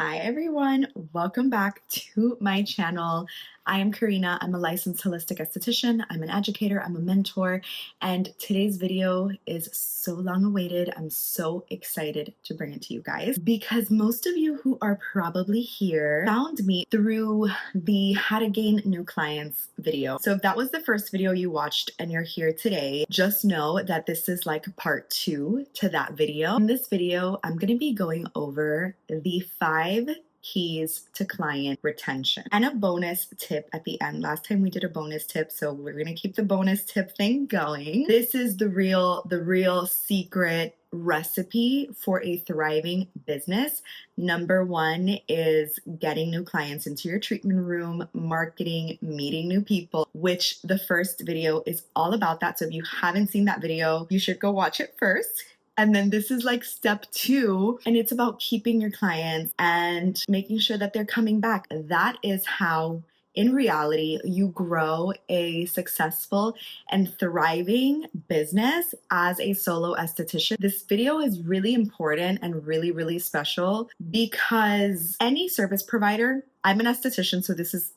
Hi everyone, welcome back to my channel. I am Karina. I'm a licensed holistic esthetician. I'm an educator, I'm a mentor, and today's video is so long awaited. I'm so excited to bring it to you guys because most of you who are probably here found me through the How to Gain New Clients video. So if that was the first video you watched and you're here today, just know that this is like part 2 to that video. In this video, I'm going to be going over the 5 keys to client retention and a bonus tip at the end. Last time we did a bonus tip, so we're gonna keep the bonus tip thing going. This is the real secret recipe for a thriving business. Number 1 is getting new clients into your treatment room, marketing, meeting new people, which the first video is all about that. So if you haven't seen that video, you should go watch it first. And then this is like step 2, and it's about keeping your clients and making sure that they're coming back. That is how, in reality, you grow a successful and thriving business as a solo esthetician. This video is really important and really special because any service provider, I'm an esthetician, so this is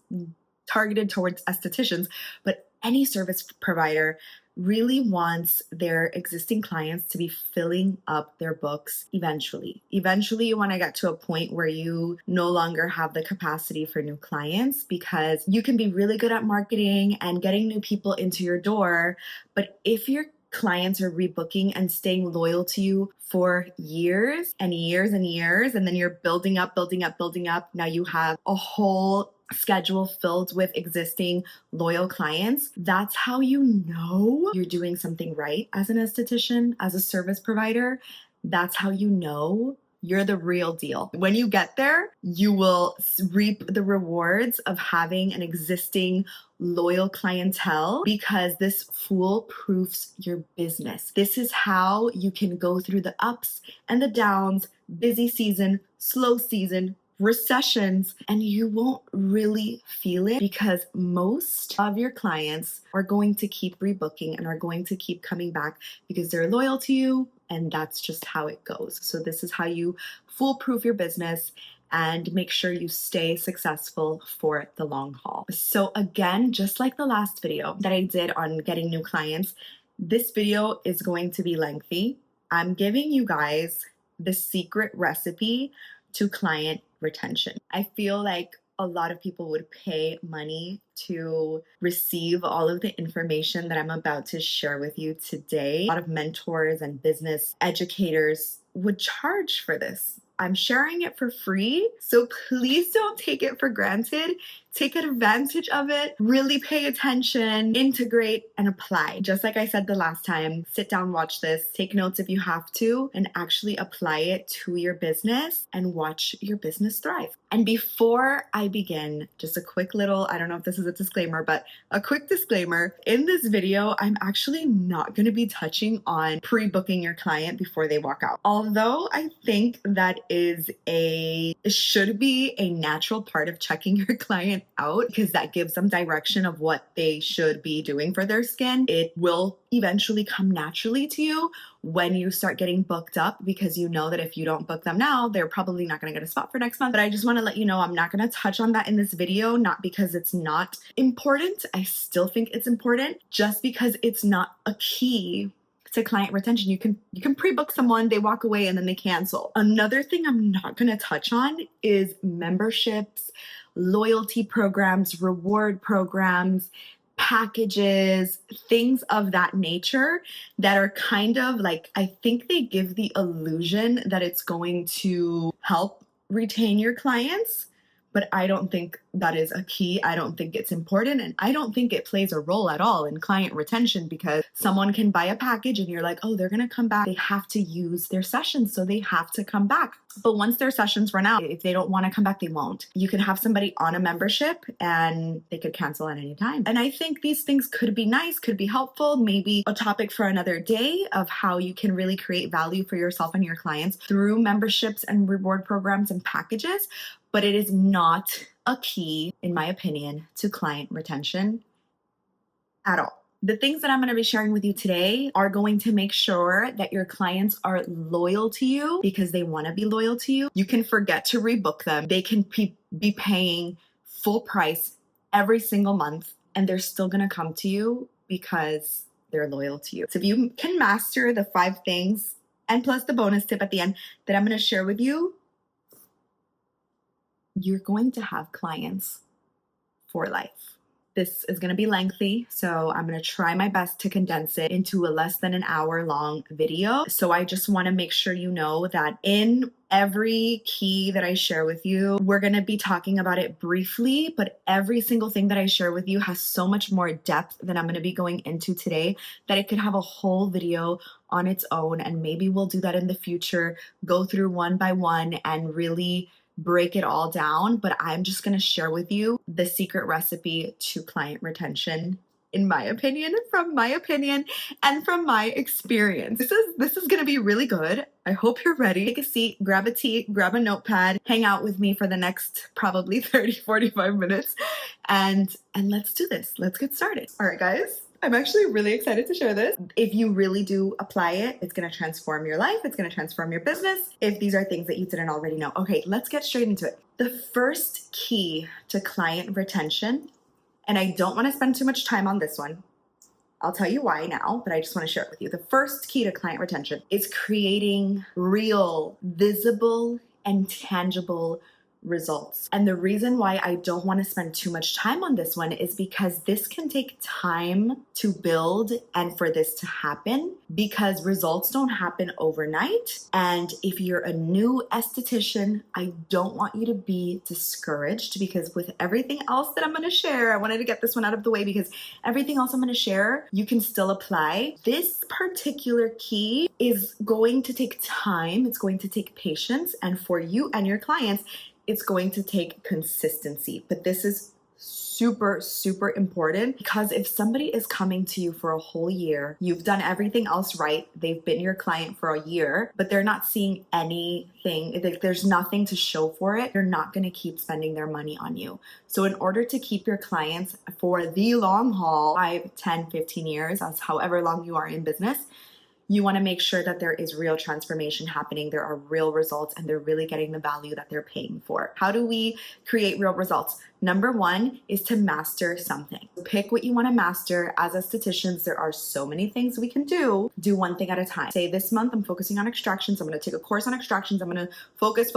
targeted towards estheticians, but any service provider really wants their existing clients to be filling up their books eventually. Eventually, you want to get to a point where you no longer have the capacity for new clients because you can be really good at marketing and getting new people into your door. But if your clients are rebooking and staying loyal to you for years and years and years, and then you're building up. Now you have a whole schedule filled with existing loyal clients. That's how you know you're doing something right as an esthetician, as a service provider. That's how you know you're the real deal. When you get there, you will reap the rewards of having an existing loyal clientele because this foolproofs your business. This is how you can go through the ups and the downs, busy season, slow season, recessions, and you won't really feel it because most of your clients are going to keep rebooking and are going to keep coming back because they're loyal to you, and that's just how it goes. So this is how you foolproof your business and make sure you stay successful for the long haul. So again, just like the last video that I did on getting new clients, this video is going to be lengthy. I'm giving you guys the secret recipe to client retention. I feel like a lot of people would pay money to receive all of the information that I'm about to share with you today. A lot of mentors and business educators would charge for this. I'm sharing it for free, so please don't take it for granted. Take advantage of it, really pay attention, integrate, and apply. Just like I said the last time, sit down, watch this, take notes if you have to, and actually apply it to your business and watch your business thrive. And before I begin, just a quick little, I don't know if this is a disclaimer, but a quick disclaimer. In this video, I'm actually not going to be touching on pre-booking your client before they walk out. Although I think that should be a natural part of checking your client out because that gives them direction of what they should be doing for their skin. It will eventually come naturally to you when you start getting booked up because you know that if you don't book them now, they're probably not going to get a spot for next month. But I just want to let you know I'm not going to touch on that in this video, not because it's not important. I still think it's important, just because it's not a key to client retention. You can pre-book someone, they walk away, and then they cancel. Another thing I'm not going to touch on is memberships, loyalty programs, reward programs, packages, things of that nature that are kind of like, I think they give the illusion that it's going to help retain your clients, but I don't think that is a key. I don't think it's important, and I don't think it plays a role at all in client retention because someone can buy a package and you're like, oh, they're gonna come back. They have to use their sessions, so they have to come back. But once their sessions run out, if they don't want to come back, they won't. You can have somebody on a membership and they could cancel at any time. And I think these things could be nice, could be helpful, maybe a topic for another day of how you can really create value for yourself and your clients through memberships and reward programs and packages. But it is not a key, in my opinion, to client retention at all. The things that I'm going to be sharing with you today are going to make sure that your clients are loyal to you because they want to be loyal to you. You can forget to rebook them. They can be paying full price every single month and they're still going to come to you because they're loyal to you. So if you can master the 5 things and plus the bonus tip at the end that I'm going to share with you, you're going to have clients for life. This is going to be lengthy, so I'm going to try my best to condense it into a less than an hour long video. So I just want to make sure you know that in every key that I share with you, we're going to be talking about it briefly, but every single thing that I share with you has so much more depth than I'm going to be going into today that it could have a whole video on its own. And maybe we'll do that in the future, go through one by one and really break it all down, but I'm just going to share with you the secret recipe to client retention, in my opinion, from my opinion and from my experience. This is going to be really good. I hope you're ready. Take a seat, grab a tea, grab a notepad, hang out with me for the next probably 30-45 minutes and let's do this. Let's get started. All right, guys. I'm actually really excited to share this. If you really do apply it, it's going to transform your life. It's going to transform your business. If these are things that you didn't already know. Okay, let's get straight into it. The first key to client retention, and I don't want to spend too much time on this one. I'll tell you why now, but I just want to share it with you. The first key to client retention is creating real, visible, and tangible results. And the reason why I don't want to spend too much time on this one is because this can take time to build and for this to happen because results don't happen overnight. And if you're a new esthetician, I don't want you to be discouraged because with everything else that I'm going to share, I wanted to get this one out of the way because everything else I'm going to share, you can still apply. This particular key is going to take time. It's going to take patience. And for you and your clients, it's going to take consistency, but this is super, super important because if somebody is coming to you for a whole year, you've done everything else right, they've been your client for a year, but they're not seeing anything, like there's nothing to show for it, they're not going to keep spending their money on you. So in order to keep your clients for the long haul, 5, 10, 15 years, that's however long you are in business, you want to make sure that there is real transformation happening, there are real results, and they're really getting the value that they're paying for. How do we create real results? Number 1 is to master something. Pick what you want to master. As estheticians, there are so many things we can do. Do one thing at a time. Say this month, I'm focusing on extractions. I'm going to take a course on extractions. I'm going to focus,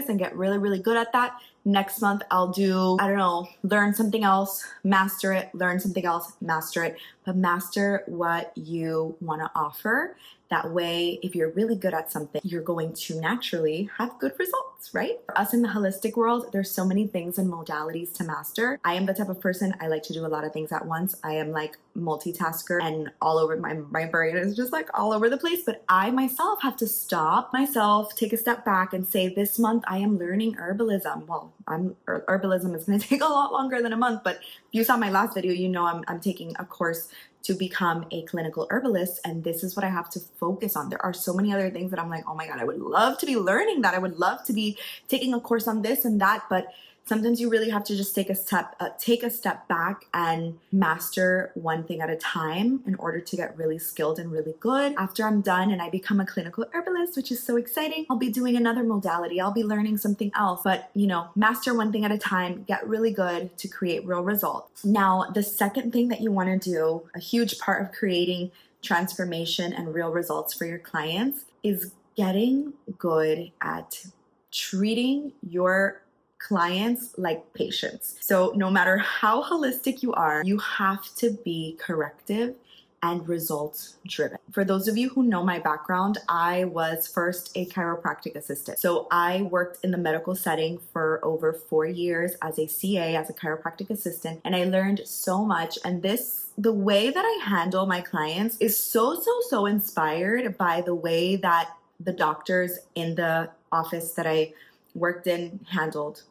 and get really, really good at that. Next month, I'll do, I don't know, learn something else, master it, learn something else, master it, but master what you want to offer. That way, if you're really good at something, you're going to naturally have good results, right? For us in the holistic world, there's so many things and modalities to master. I am the type of person, I like to do a lot of things at once. I am like multitasker and all over, my brain is just like all over the place. But I myself have to stop myself, take a step back and say, this month I am learning herbalism. Well, herbalism is going to take a lot longer than a month, but if you saw my last video, you know I'm taking a course to become a clinical herbalist, and this is what I have to focus on. There are so many other things that I'm like, oh my God, I would love to be learning that. I would love to be taking a course on this and that, but sometimes you really have to just take a step back and master one thing at a time in order to get really skilled and really good. After I'm done and I become a clinical herbalist, which is so exciting, I'll be doing another modality. I'll be learning something else, but master one thing at a time, get really good to create real results. Now, the second thing that you want to do, a huge part of creating transformation and real results for your clients, is getting good at treating your clients like patients. So no matter how holistic you are, you have to be corrective and results driven. For those of you who know my background, I was first a chiropractic assistant. So I worked in the medical setting for over 4 years as a CA, as a chiropractic assistant, and I learned so much. And the way that I handle my clients is so inspired by the way that the doctors in the office that I worked in handled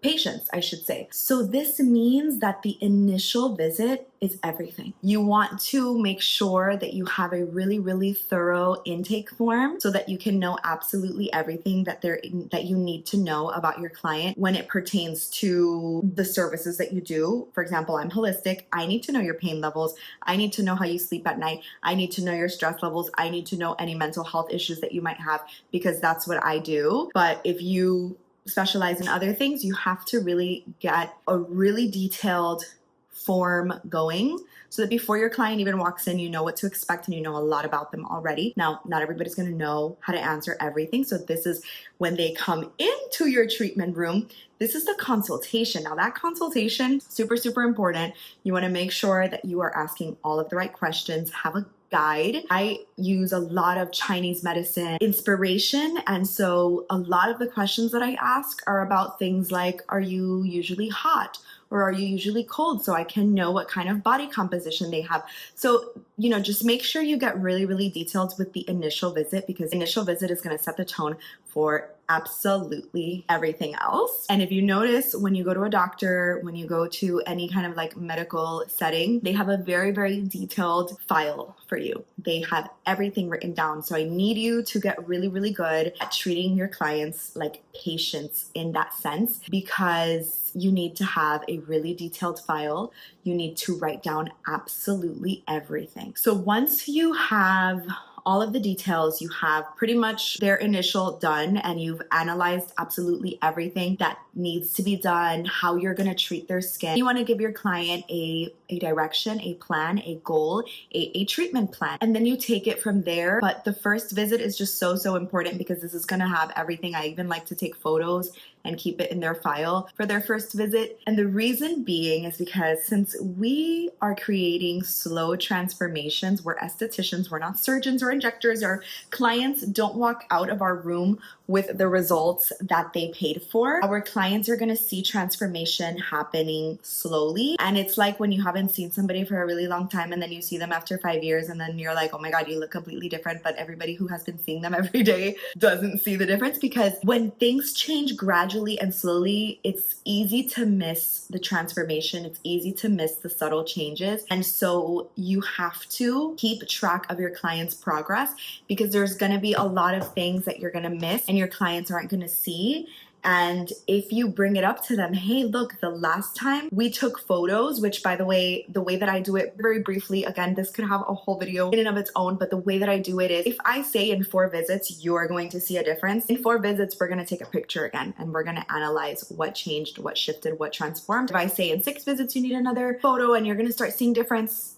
patients, I should say. So this means that the initial visit is everything. You want to make sure that you have a really, really thorough intake form so that you can know absolutely everything that you need to know about your client when it pertains to the services that you do. For example, I'm holistic. I need to know your pain levels. I need to know how you sleep at night. I need to know your stress levels. I need to know any mental health issues that you might have, because that's what I do. But if you specialize in other things, you have to really get a really detailed form going so that before your client even walks in, you know what to expect and you know a lot about them already. Now, not everybody's going to know how to answer everything. So this is when they come into your treatment room. This is the consultation. Now that consultation, super, super important. You want to make sure that you are asking all of the right questions. Have a guide. I use a lot of Chinese medicine inspiration, and so a lot of the questions that I ask are about things like, are you usually hot? Or are you usually cold, so I can know what kind of body composition they have. So, just make sure you get really, really detailed with the initial visit, because the initial visit is going to set the tone for absolutely everything else. And if you notice, when you go to a doctor, when you go to any kind of like medical setting, they have a very, very detailed file for you. They have everything written down. So I need you to get really, really good at treating your clients like patients in that sense, because you need to have a really detailed file. You need to write down absolutely everything. So once you have all of the details, you have pretty much their initial done, and you've analyzed absolutely everything that needs to be done, how you're going to treat their skin. You want to give your client a direction, a plan, a goal, a treatment plan, and then you take it from there. But the first visit is just so, so important, because this is going to have everything. I even like to take photos and keep it in their file for their first visit. And the reason being is because since we are creating slow transformations, we're estheticians, we're not surgeons or injectors. Our clients don't walk out of our room with the results that they paid for. Our clients are going to see transformation happening slowly. And it's like when you haven't seen somebody for a really long time and then you see them after 5 years and then you're like, oh my God, you look completely different. But everybody who has been seeing them every day doesn't see the difference, because when things change gradually and slowly, it's easy to miss the transformation. It's easy to miss the subtle changes. And so you have to keep track of your client's progress, because there's going to be a lot of things that you're going to miss and your clients aren't going to see. And if you bring it up to them, hey, look, the last time we took photos, which by the way that I do it very briefly, again, this could have a whole video in and of its own, but the way that I do it is, if I say in 4 visits, you're going to see a difference. In 4 visits, we're going to take a picture again and we're going to analyze what changed, what shifted, what transformed. If I say in 6 visits, you need another photo and you're going to start seeing a difference,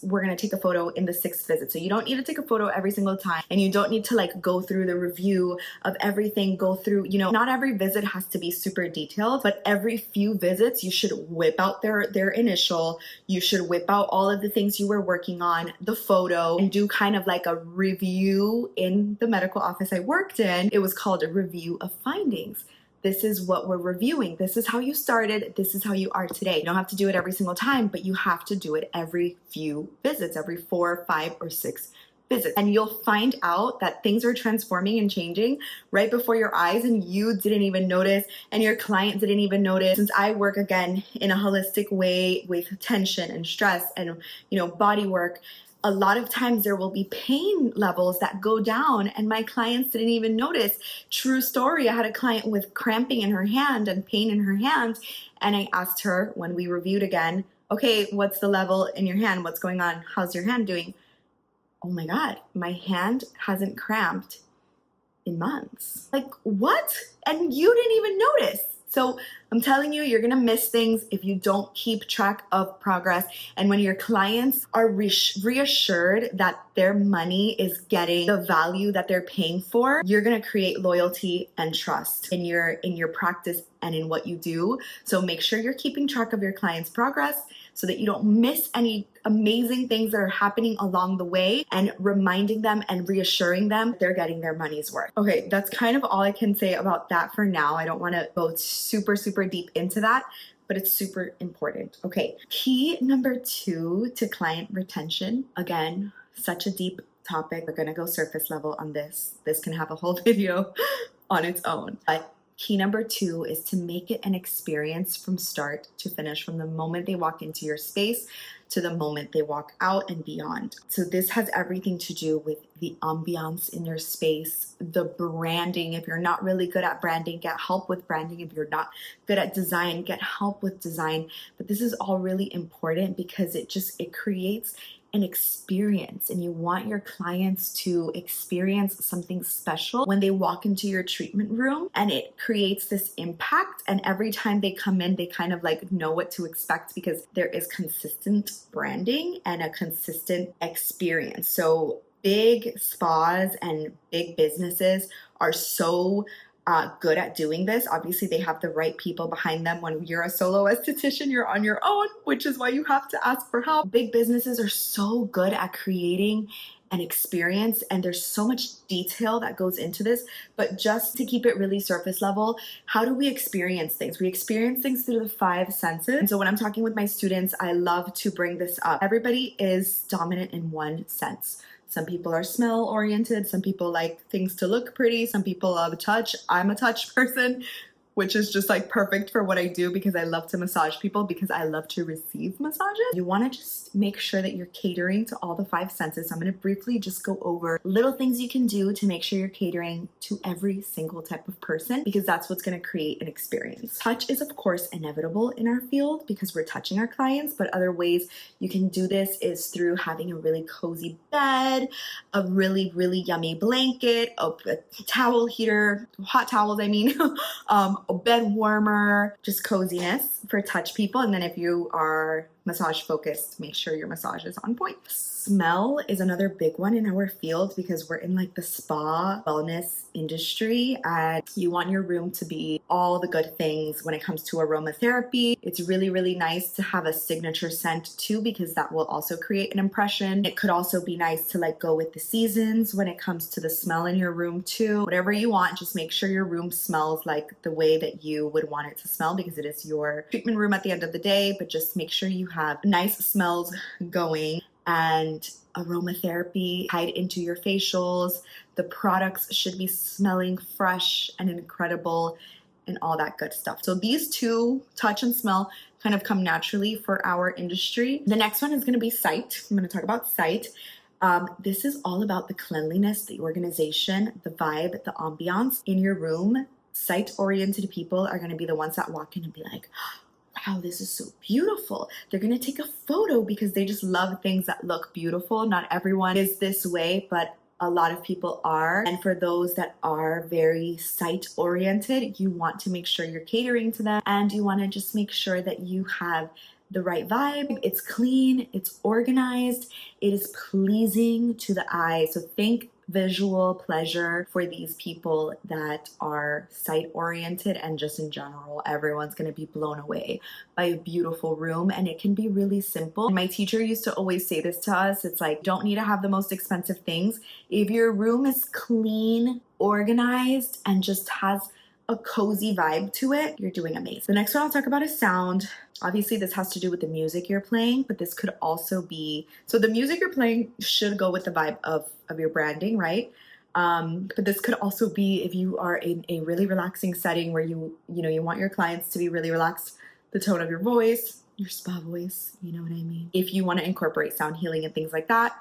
we're going to take a photo in the 6th visit. So you don't need to take a photo every single time, and you don't need to like go through the review of everything, go through, not every visit has to be super detailed, but every few visits you should whip out their initial, you should whip out all of the things you were working on, the photo, and do kind of like a review. In the medical office I worked in, it was called a review of findings. This is what we're reviewing. This is how you started. This is how you are today. You don't have to do it every single time, but you have to do it every few visits, every 4, 5, or 6 visits. And you'll find out that things are transforming and changing right before your eyes, and you didn't even notice, and your client didn't even notice. Since I work again in a holistic way with tension and stress and body work, a lot of times there will be pain levels that go down and my clients didn't even notice. True story, I had a client with cramping in her hand and pain in her hand, and I asked her when we reviewed again, okay, what's the level in your hand? What's going on? How's your hand doing? Oh my God, my hand hasn't cramped in months. Like, what? And you didn't even notice. So I'm telling you, you're gonna miss things if you don't keep track of progress. And when your clients are reassured that their money is getting the value that they're paying for, you're gonna create loyalty and trust in your practice and in what you do. So make sure you're keeping track of your clients' progress so that you don't miss any amazing things that are happening along the way, and reminding them and reassuring them they're getting their money's worth. Okay, that's kind of all I can say about that for now. I don't want to go super, super deep into that, but it's super important. Okay, key number 2 to client retention. Again, such a deep topic. We're gonna go surface level on this. This can have a whole video on its own. But key number 2 is to make it an experience from start to finish, from the moment they walk into your space to the moment they walk out and beyond. So this has everything to do with the ambiance in your space, the branding. If you're not really good at branding, get help with branding. If you're not good at design, get help with design. But this is all really important because it creates an experience, and you want your clients to experience something special when they walk into your treatment room, and it creates this impact. And every time they come in, they kind of like know what to expect because there is consistent branding and a consistent experience. So big spas and big businesses are so good at doing this. Obviously, they have the right people behind them. When you're a solo esthetician, you're on your own, which is why you have to ask for help. Big businesses are so good at creating an experience, and there's so much detail that goes into this. But just to keep it really surface level, how do we experience things? We experience things through the 5 senses. And so when I'm talking with my students, I love to bring this up. Everybody is dominant in one sense. Some people are smell oriented. Some people like things to look pretty. Some people love touch. I'm a touch person, which is just like perfect for what I do because I love to massage people, because I love to receive massages. You want to just make sure that you're catering to all the 5 senses. I'm going to briefly just go over little things you can do to make sure you're catering to every single type of person, because that's what's going to create an experience. Touch is of course inevitable in our field because we're touching our clients, but other ways you can do this is through having a really cozy bed, a really, really yummy blanket, a towel heater, hot towels, I mean, a bed warmer, just coziness for touch people. And then if you are massage focused, make sure your massage is on point. Smell is another big one in our field because we're in like the spa wellness industry, and you want your room to be all the good things when it comes to aromatherapy. It's really, really nice to have a signature scent too, because that will also create an impression. It could also be nice to like go with the seasons when it comes to the smell in your room too. Whatever you want, just make sure your room smells like the way that you would want it to smell, because it is your treatment room at the end of the day. But just make sure you have nice smells going and aromatherapy tied into your facials. The products should be smelling fresh and incredible and all that good stuff. So these 2, touch and smell, kind of come naturally for our industry. The next one is going to be sight. I'm going to talk about sight. This is all about the cleanliness, the organization, the vibe, the ambiance in your room. Sight-oriented people are going to be the ones that walk in and be like, wow, this is so beautiful. They're going to take a photo because they just love things that look beautiful. Not everyone is this way, but a lot of people are. And for those that are very sight oriented, you want to make sure you're catering to them, and you want to just make sure that you have the right vibe. It's clean, it's organized, it is pleasing to the eye. So think visual pleasure for these people that are sight oriented, and just in general, everyone's going to be blown away by a beautiful room. And it can be really simple. My teacher used to always say this to us. It's like, don't need to have the most expensive things. If your room is clean, organized, and just has a cozy vibe to it, you're doing amazing. The next one I'll talk about is sound. Obviously, this has to do with the music you're playing, but this could also be, so the music you're playing should go with the vibe of your branding, right? But this could also be if you are in a really relaxing setting where you want your clients to be really relaxed, the tone of your voice, your spa voice, you know what I mean? If you want to incorporate sound healing and things like that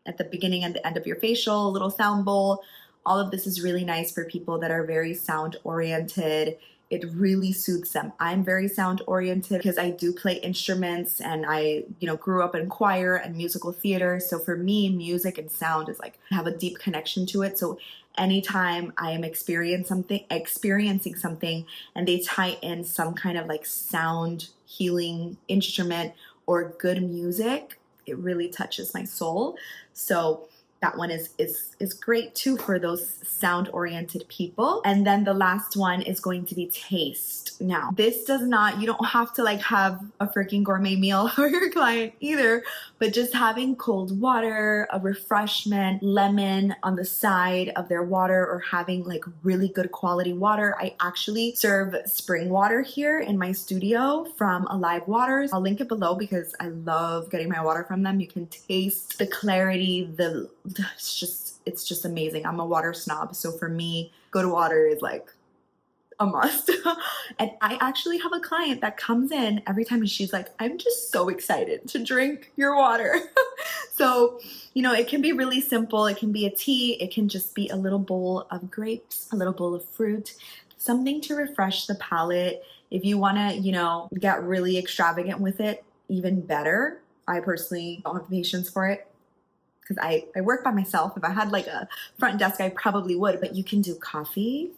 at the beginning and the end of your facial, a little sound bowl, all of this is really nice for people that are very sound oriented. It really suits them. I'm very sound oriented because I do play instruments, and I, grew up in choir and musical theater. So for me, music and sound is like, I have a deep connection to it. So anytime I am experiencing something and they tie in some kind of like sound healing instrument or good music, it really touches my soul. So that one is great too for those sound-oriented people. And then the last one is going to be taste. Now, this does not, you don't have to like have a freaking gourmet meal for your client either, but just having cold water, a refreshment, lemon on the side of their water, or having like really good quality water. I actually serve spring water here in my studio from Alive Waters. I'll link it below because I love getting my water from them. You can taste the clarity, it's just amazing. I'm a water snob, so for me, good water is like a must. And I actually have a client that comes in every time and she's like, I'm just so excited to drink your water. So, you know, it can be really simple. It can be a tea. It can just be a little bowl of grapes, a little bowl of fruit, something to refresh the palate. If you want to, you know, get really extravagant with it, even better. I personally don't have the patience for it because I work by myself. If I had like a front desk, I probably would, but you can do coffee.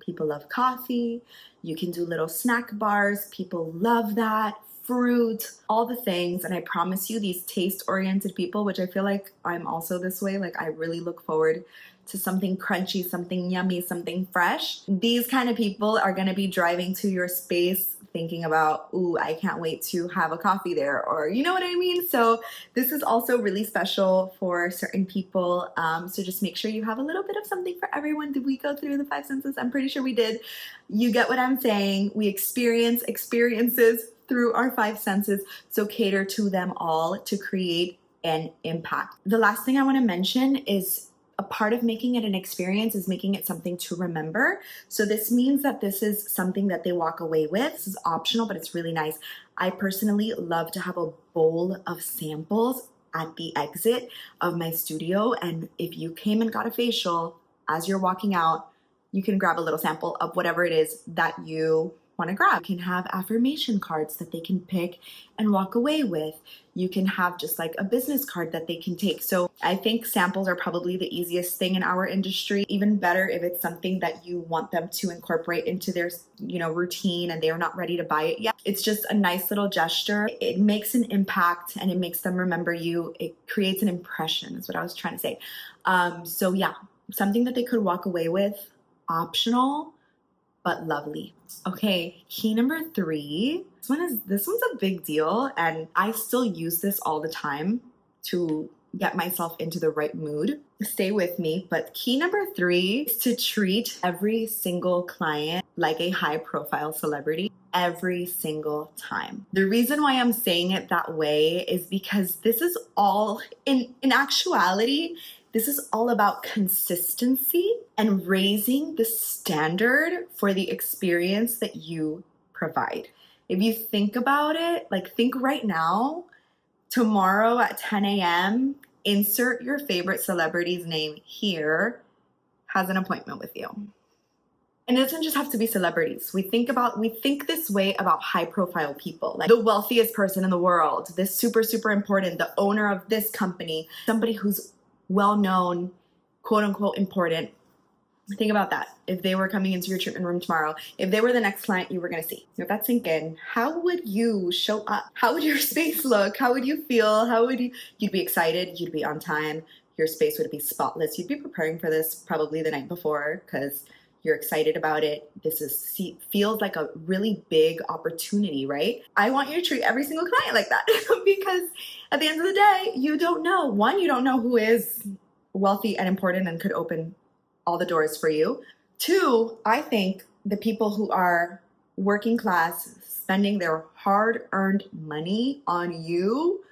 People love coffee. You can do little snack bars. People love that. Fruit, all the things. And I promise you, these taste-oriented people, which I feel like I'm also this way, like I really look forward to something crunchy, something yummy, something fresh. These kind of people are going to be driving to your space thinking about, ooh, I can't wait to have a coffee there, or you know what I mean? So this is also really special for certain people. So just make sure you have a little bit of something for everyone. Did we go through the 5 senses? I'm pretty sure we did. You get what I'm saying. We experience experiences through our 5 senses, so cater to them all to create an impact. The last thing I want to mention is a part of making it an experience is making it something to remember. So this means that this is something that they walk away with. This is optional, but it's really nice. I personally love to have a bowl of samples at the exit of my studio. And if you came and got a facial, as you're walking out, you can grab a little sample of whatever it is that you want to grab. You can have affirmation cards that they can pick and walk away with. You can have just like a business card that they can take. So I think samples are probably the easiest thing in our industry. Even better if it's something that you want them to incorporate into their, you know, routine and they're not ready to buy it yet. It's just a nice little gesture. It makes an impact and it makes them remember you. It creates an impression is what I was trying to say. So yeah, something that they could walk away with, optional, but lovely. Okay, key number 3. This one's a big deal, and I still use this all the time to get myself into the right mood. Stay with me, but key number 3 is to treat every single client like a high-profile celebrity every single time. The reason why I'm saying it that way is because this is all, in actuality, this is all about consistency and raising the standard for the experience that you provide. If you think about it, like think right now, tomorrow at 10 a.m., insert your favorite celebrity's name here, has an appointment with you. And it doesn't just have to be celebrities. We think this way about high profile people, like the wealthiest person in the world, this super, super important, the owner of this company, somebody who's well-known, quote unquote, important. Think about that. If they were coming into your treatment room tomorrow, if they were the next client you were going to see, if that sink in, how would you show up? How would your space look? How would you feel? You'd be excited. You'd be on time. Your space would be spotless. You'd be preparing for this probably the night before because you're excited about it. Feels like a really big opportunity, right? I want you to treat every single client like that because at the end of the day, you don't know. One, you don't know who is wealthy and important and could open all the doors for you. 2, I think the people who are working class, spending their hard-earned money on you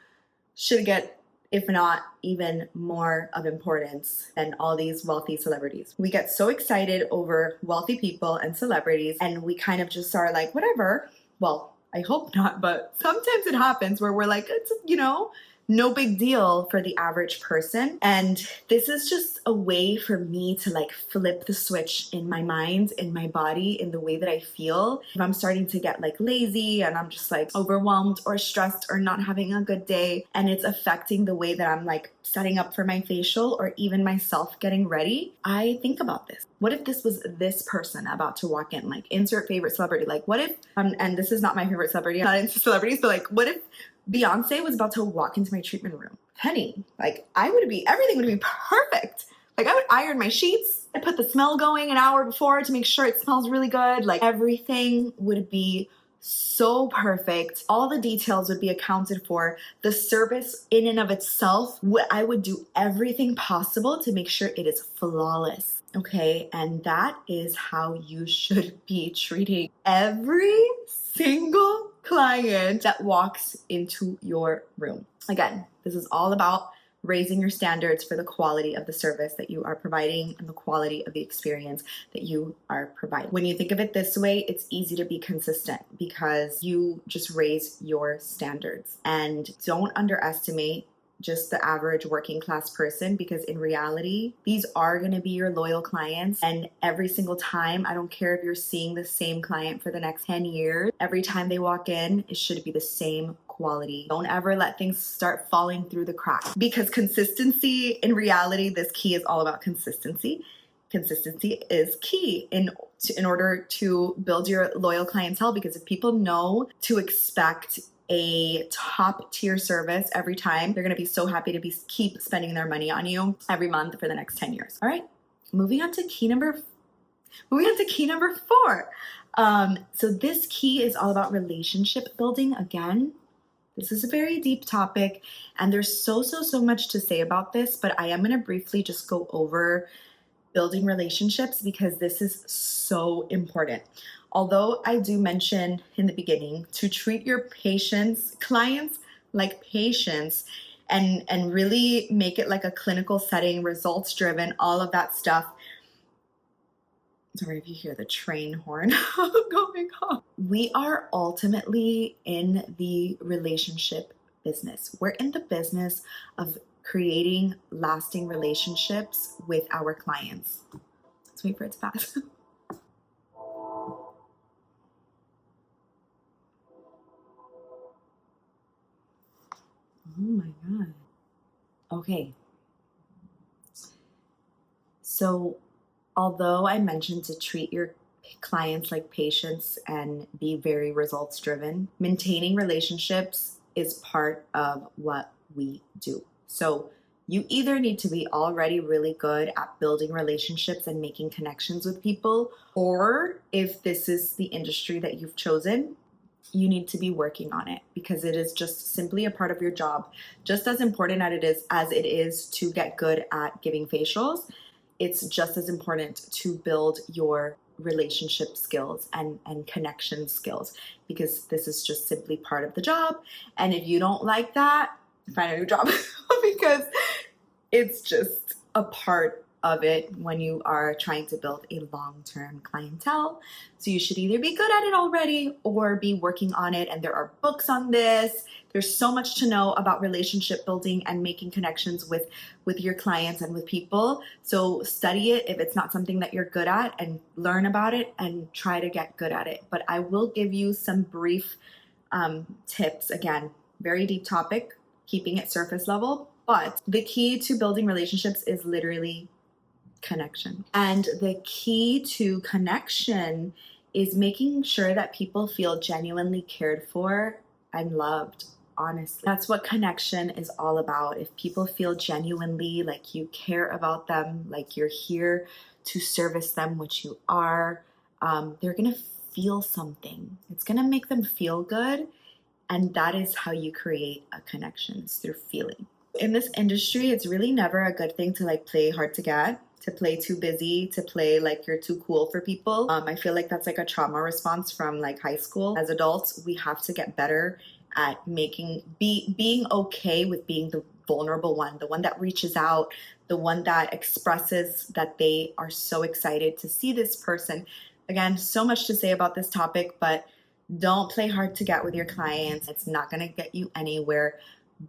should get, if not even more of importance than all these wealthy celebrities. We get so excited over wealthy people and celebrities, and we kind of just are like, whatever. Well, I hope not, but sometimes it happens where we're like, it's, you know, no big deal for the average person. And this is just a way for me to like flip the switch in my mind, in my body, in the way that I feel. If I'm starting to get like lazy and I'm just like overwhelmed or stressed or not having a good day, and it's affecting the way that I'm like setting up for my facial or even myself getting ready, I think about this. What if this was this person about to walk in? Like insert favorite celebrity. Like what if, and this is not my favorite celebrity, I'm not into celebrities, but like what if Beyonce was about to walk into my treatment room? Honey, like everything would be perfect. Like I would iron my sheets, I'd put the smell going an hour before to make sure it smells really good. Like everything would be so perfect. All the details would be accounted for. The service in and of itself, I would do everything possible to make sure it is flawless. Okay, and that is how you should be treating every single client that walks into your room. Again, this is all about raising your standards for the quality of the service that you are providing and the quality of the experience that you are providing. When you think of it this way, it's easy to be consistent because you just raise your standards. And don't underestimate just the average working class person, because in reality, these are going to be your loyal clients. And every single time, I don't care if you're seeing the same client for the next 10 years, every time they walk in, it should be the same quality. Don't ever let things start falling through the cracks, because consistency, in reality, this key is all about consistency. Consistency is key in order to build your loyal clientele, because if people know to expect a top tier service every time, they're going to be so happy to keep spending their money on you every month for the next 10 years. All right, moving on to key number 4. So this key is all about relationship building. Again, this is a very deep topic, and there's so much to say about this, but I am going to briefly just go over building relationships because this is so important. Although I do mention in the beginning to treat your clients like patients, and really make it like a clinical setting, results driven, all of that stuff. Sorry if you hear the train horn going off. We are ultimately in the relationship business. We're in the business of creating lasting relationships with our clients. Let's wait for it to pass. Oh my God. Okay. So, although I mentioned to treat your clients like patients and be very results driven, maintaining relationships is part of what we do. So, you either need to be already really good at building relationships and making connections with people, or if this is the industry that you've chosen, you need to be working on it, because it is just simply a part of your job. Just as important as it is to get good at giving facials, it's just as important to build your relationship skills and connection skills, because this is just simply part of the job. And if you don't like that, find a new job because it's just a part of it when you are trying to build a long-term clientele. So you should either be good at it already or be working on it. And there are books on this. There's so much to know about relationship building and making connections with your clients and with people. So study it if it's not something that you're good at, and learn about it and try to get good at it. But I will give you some brief tips. Again, very deep topic, keeping it surface level. But the key to building relationships is literally connection. And the key to connection is making sure that people feel genuinely cared for and loved. Honestly, that's what connection is all about. If people feel genuinely like you care about them, like you're here to service them, which you are, they're gonna feel something. It's gonna make them feel good. And that is how you create a connection, it's through feeling. In this industry, it's really never a good thing to like play hard to get, to play too busy, to play like you're too cool for people. I feel like that's like a trauma response from like high school. As adults, we have to get better at being okay with being the vulnerable one, the one that reaches out, the one that expresses that they are so excited to see this person. Again, so much to say about this topic, but don't play hard to get with your clients. It's not going to get you anywhere.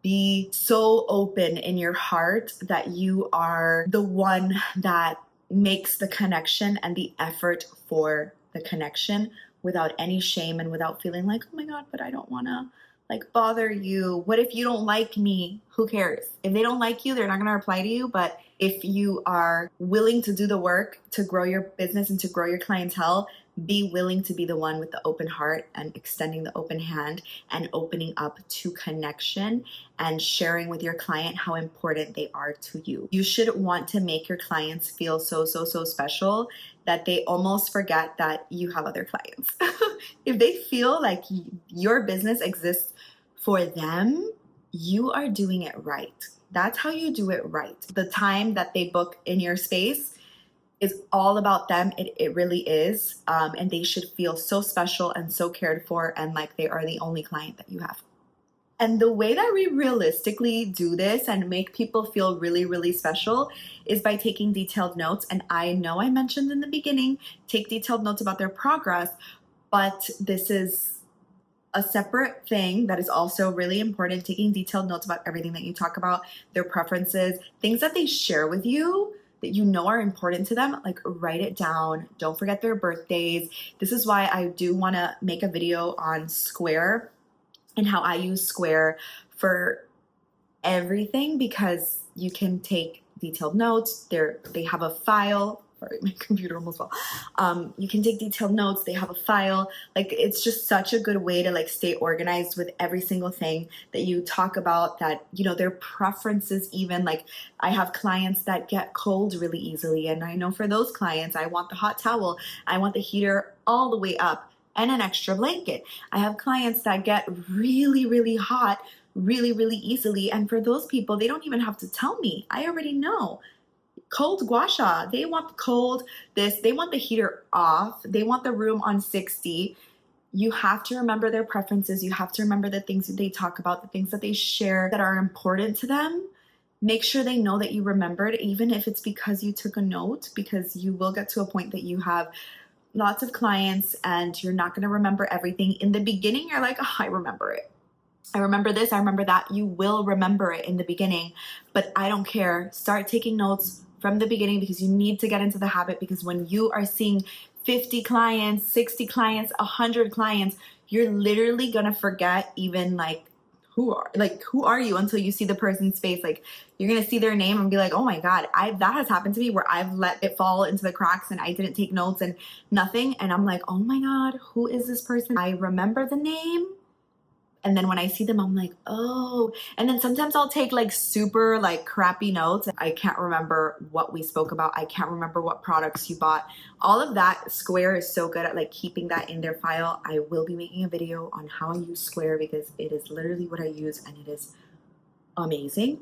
Be so open in your heart that you are the one that makes the connection and the effort for the connection without any shame and without feeling like, oh my God, but I don't want to like bother you. What if you don't like me? Who cares? If they don't like you, they're not going to reply to you. But if you are willing to do the work to grow your business and to grow your clientele, be willing to be the one with the open heart and extending the open hand and opening up to connection and sharing with your client how important they are to you. You should want to make your clients feel so special that they almost forget that you have other clients. If they feel like your business exists for them, you are doing it right. That's how you do it right. The time that they book in your space is all about them. It really is. And they should feel so special and so cared for and like they are the only client that you have. And the way that we realistically do this and make people feel really, really special is by taking detailed notes. And I know I mentioned in the beginning, take detailed notes about their progress, but this is a separate thing that is also really important, taking detailed notes about everything that you talk about, their preferences, things that they share with you that you know are important to them. Like, write it down. Don't forget their birthdays. This is why I do want to make a video on Square and how I use Square for everything, because you can take detailed notes. They have a file. Sorry, my computer almost fell. You can take detailed notes. They have a file. Like, it's just such a good way to like stay organized with every single thing that you talk about, that, you know, their preferences. Even like, I have clients that get cold really easily, and I know for those clients, I want the hot towel, I want the heater all the way up, and an extra blanket. I have clients that get really, really hot really, really easily. And for those people, they don't even have to tell me. I already know. Cold gua sha. They want the cold, they want the heater off. They want the room on 60. You have to remember their preferences. You have to remember the things that they talk about, the things that they share that are important to them. Make sure they know that you remembered, even if it's because you took a note, because you will get to a point that you have lots of clients and you're not going to remember everything. In the beginning, you're like, oh, I remember it. I remember this, I remember that. You will remember it in the beginning, but I don't care. Start taking notes from the beginning, because you need to get into the habit. Because when you are seeing 50 clients, 60 clients, 100 clients, you're literally going to forget even like who are you until you see the person's face. Like, you're going to see their name and be like, oh my God, that has happened to me, where I've let it fall into the cracks and I didn't take notes and nothing. And I'm like, oh my God, who is this person? I remember the name. And then when I see them, I'm like, oh. And then sometimes I'll take like super like crappy notes. I can't remember what we spoke about. I can't remember what products you bought. All of that, Square is so good at like keeping that in their file. I will be making a video on how I use Square, because it is literally what I use and it is amazing.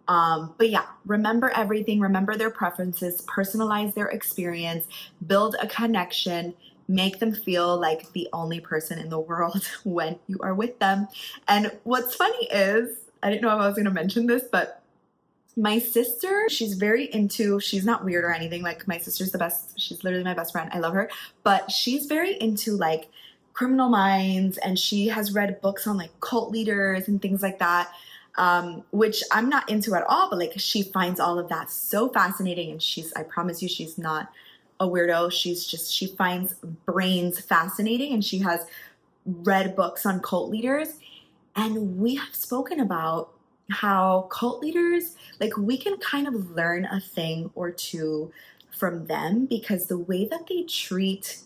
But yeah, remember everything, remember their preferences, personalize their experience, build a connection, make them feel like the only person in the world when you are with them. And what's funny is, I didn't know if I was going to mention this, but my sister, she's not weird or anything. Like, my sister's the best. She's literally my best friend. I love her. But she's very into like Criminal Minds, and she has read books on like cult leaders and things like that. Which I'm not into at all, but like, she finds all of that so fascinating. And I promise you, she's not a weirdo. She finds brains fascinating, and she has read books on cult leaders. And we have spoken about how cult leaders, like, we can kind of learn a thing or two from them, because the way that they treat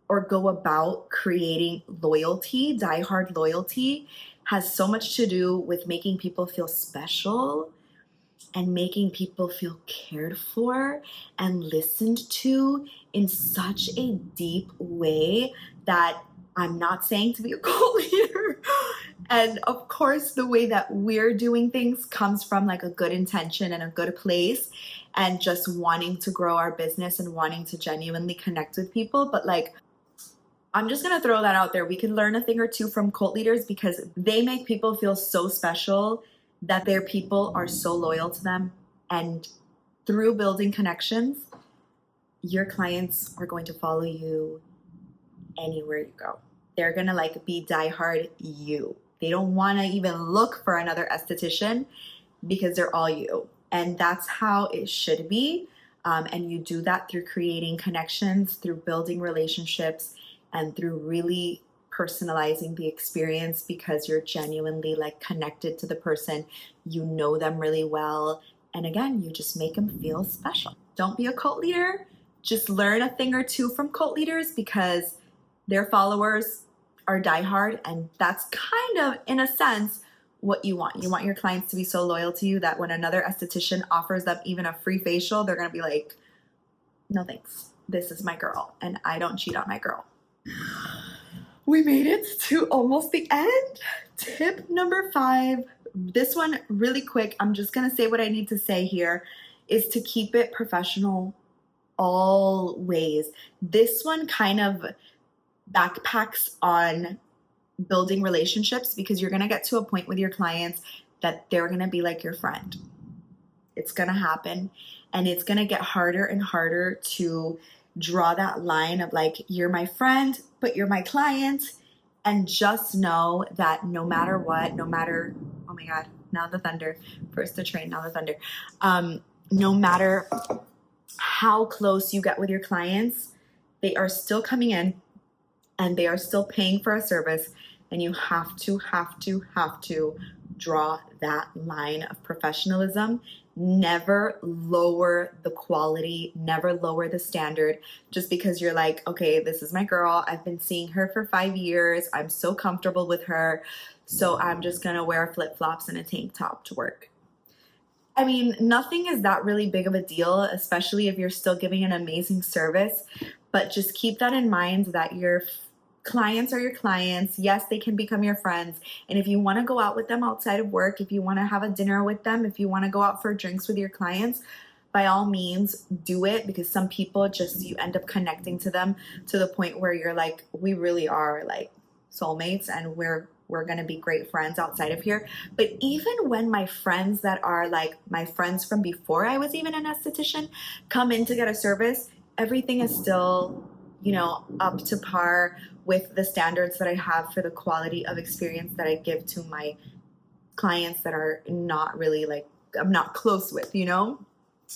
or go about creating loyalty, diehard loyalty, has so much to do with making people feel special and making people feel cared for and listened to in such a deep way that I'm not saying to be a cult leader. And of course, the way that we're doing things comes from like a good intention and a good place, and just wanting to grow our business and wanting to genuinely connect with people. But like, I'm just going to throw that out there. We can learn a thing or two from cult leaders, because they make people feel so special that their people are so loyal to them. And through building connections, your clients are going to follow you anywhere you go. They're going to like be diehard you. They don't want to even look for another esthetician, because they're all you. And that's how it should be. And you do that through creating connections, through building relationships, and through really personalizing the experience, because you're genuinely like connected to the person. You know them really well. And again, you just make them feel special. Don't be a cult leader. Just learn a thing or two from cult leaders, because their followers are diehard. And that's kind of, in a sense, what you want. You want your clients to be so loyal to you that when another esthetician offers them even a free facial, they're going to be like, no thanks. This is my girl, and I don't cheat on my girl. We made it to almost the end. Tip number 5. This one really quick. I'm just going to say what I need to say here, is to keep it professional always. This one kind of backpacks on building relationships, because you're going to get to a point with your clients that they're going to be like your friend. It's going to happen, and it's going to get harder and harder to draw that line of like, you're my friend, but you're my client. And just know that no matter what, no matter, oh my God, now the thunder, first the train, now the thunder. No matter how close you get with your clients, they are still coming in and they are still paying for a service. And you have to draw that line of professionalism. Never lower the quality, never lower the standard just because you're like, okay, this is my girl. I've been seeing her for 5 years. I'm so comfortable with her. So I'm just going to wear flip-flops and a tank top to work. I mean, nothing is that really big of a deal, especially if you're still giving an amazing service. But just keep that in mind that your clients are your clients. Yes, they can become your friends. And if you want to go out with them outside of work, if you want to have a dinner with them, if you want to go out for drinks with your clients, by all means do it, because some people just, you end up connecting to them to the point where you're like, we really are like soulmates and we're going to be great friends outside of here. But even when my friends that are like my friends from before I was even an esthetician come in to get a service, everything is still, you know, up to par with the standards that I have for the quality of experience that I give to my clients that are not really like, I'm not close with, you know,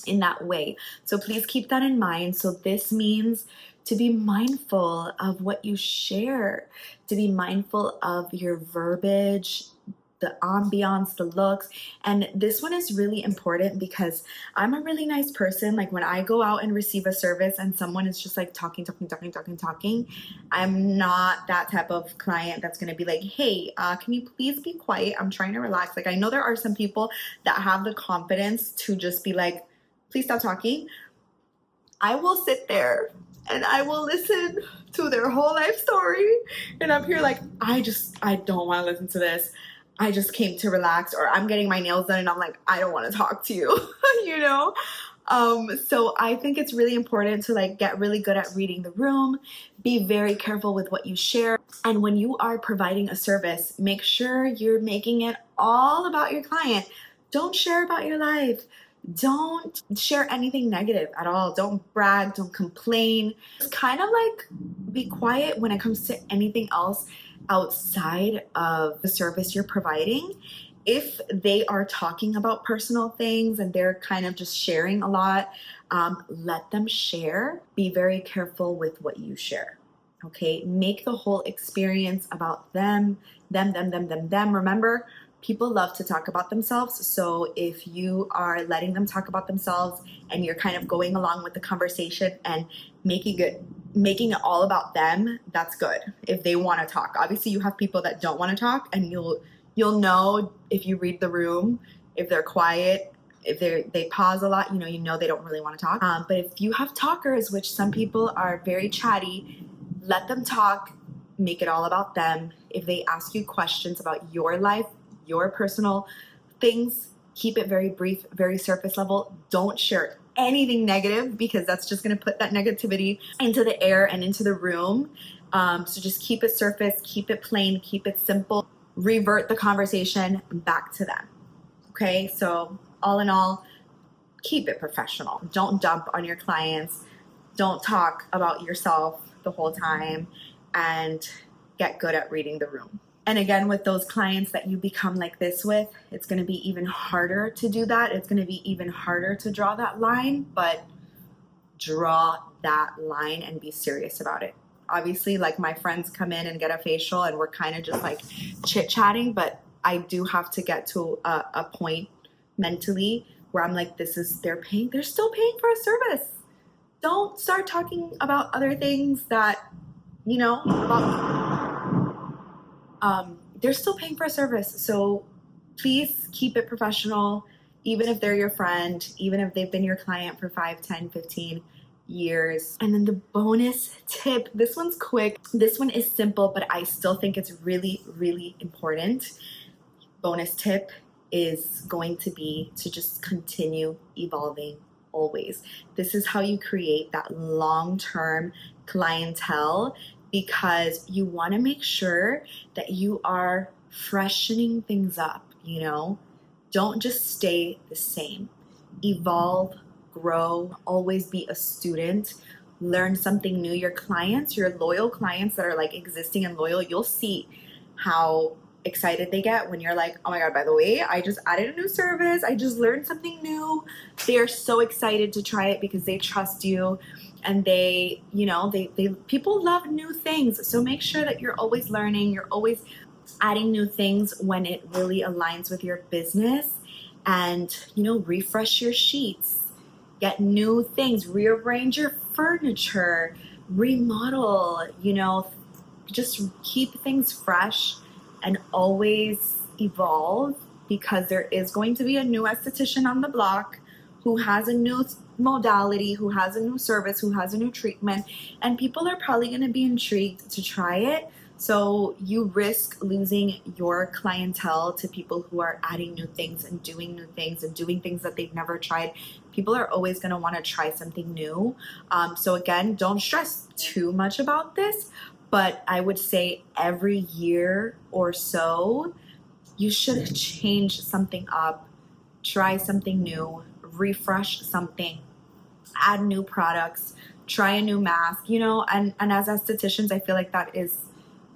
in that way. So please keep that in mind. So this means to be mindful of what you share, to be mindful of your verbiage, the ambiance, the looks. And this one is really important because I'm a really nice person. Like when I go out and receive a service and someone is just like talking, I'm not that type of client that's going to be like, hey, can you please be quiet? I'm trying to relax. Like I know there are some people that have the confidence to just be like, please stop talking. I will sit there and I will listen to their whole life story. And I'm here like, I don't want to listen to this. I just came to relax, or I'm getting my nails done and I'm like, I don't want to talk to you, you know? So I think it's really important to like get really good at reading the room, be very careful with what you share. And when you are providing a service, make sure you're making it all about your client. Don't share about your life. Don't share anything negative at all. Don't brag, don't complain. Just kind of like be quiet when it comes to anything else outside of the service you're providing. If they are talking about personal things and they're kind of just sharing a lot, let them share. Be very careful with what you share. Okay, make the whole experience about them. Remember, people love to talk about themselves. So if you are letting them talk about themselves and you're kind of going along with the conversation and making it all about them, that's good. If they want to talk, obviously you have people that don't want to talk, and you'll know if you read the room, if they're quiet, if they pause a lot, you know they don't really want to talk. But if you have talkers, which some people are very chatty, let them talk. Make it all about them. If they ask you questions about your life, your personal things, keep it very brief, very surface level. Don't share anything negative, because that's just going to put that negativity into the air and into the room. So just keep it surface, keep it plain, keep it simple. Revert the conversation back to them. Okay, so all in all, keep it professional. Don't dump on your clients. Don't talk about yourself the whole time, and get good at reading the room. And again, with those clients that you become like this with, it's going to be even harder to do that. It's going to be even harder to draw that line, but draw that line and be serious about it. Obviously, like my friends come in and get a facial and we're kind of just like chit-chatting, but I do have to get to a point mentally where I'm like, they're still paying for a service. Don't start talking about other things that, you know, they're still paying for a service. So please keep it professional, even if they're your friend, even if they've been your client for 5, 10, 15 years. And then the bonus tip, this one's quick. This one is simple, but I still think it's really, really important. Bonus tip is going to be to just continue evolving always. This is how you create that long-term clientele because you want to make sure that you are freshening things up, you know? Don't just stay the same. Evolve, grow, always be a student, learn something new. Your clients, your loyal clients that are like existing and loyal, you'll see how excited they get when you're like, oh my God, by the way, I just added a new service. I just learned something new. They are so excited to try it because they trust you, and they, you know, they people love new things. So make sure that you're always learning, you're always adding new things when it really aligns with your business. And, you know, refresh your sheets, get new things, rearrange your furniture, remodel, you know, just keep things fresh and always evolve, because there is going to be a new esthetician on the block who has a new modality, who has a new service, who has a new treatment, and people are probably going to be intrigued to try it. So you risk losing your clientele to people who are adding new things and doing new things and doing things that they've never tried. People are always going to want to try something new. So again, don't stress too much about this, but I would say every year or so, you should change something up, try something new, refresh something, add new products, try a new mask, you know, and as estheticians, I feel like that is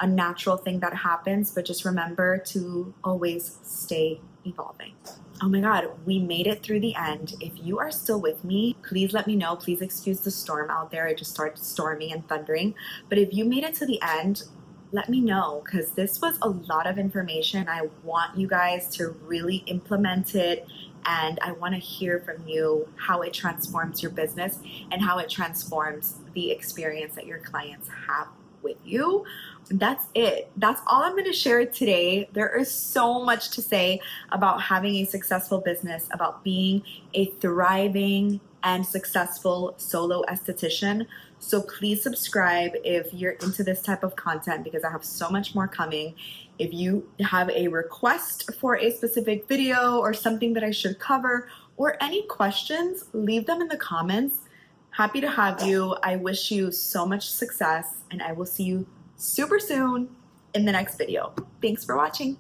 a natural thing that happens, but just remember to always stay evolving. Oh my God, we made it through the end. If you are still with me, please let me know. Please excuse the storm out there. It just started storming and thundering. But if you made it to the end, let me know, because this was a lot of information. I want you guys to really implement it, and I want to hear from you how it transforms your business and how it transforms the experience that your clients have with you. That's it. That's all I'm going to share today. There is so much to say about having a successful business, about being a thriving and successful solo esthetician. So please subscribe if you're into this type of content, because I have so much more coming. If you have a request for a specific video or something that I should cover, or any questions, leave them in the comments. Happy to have you. I wish you so much success, and I will see you super soon in the next video. Thanks for watching.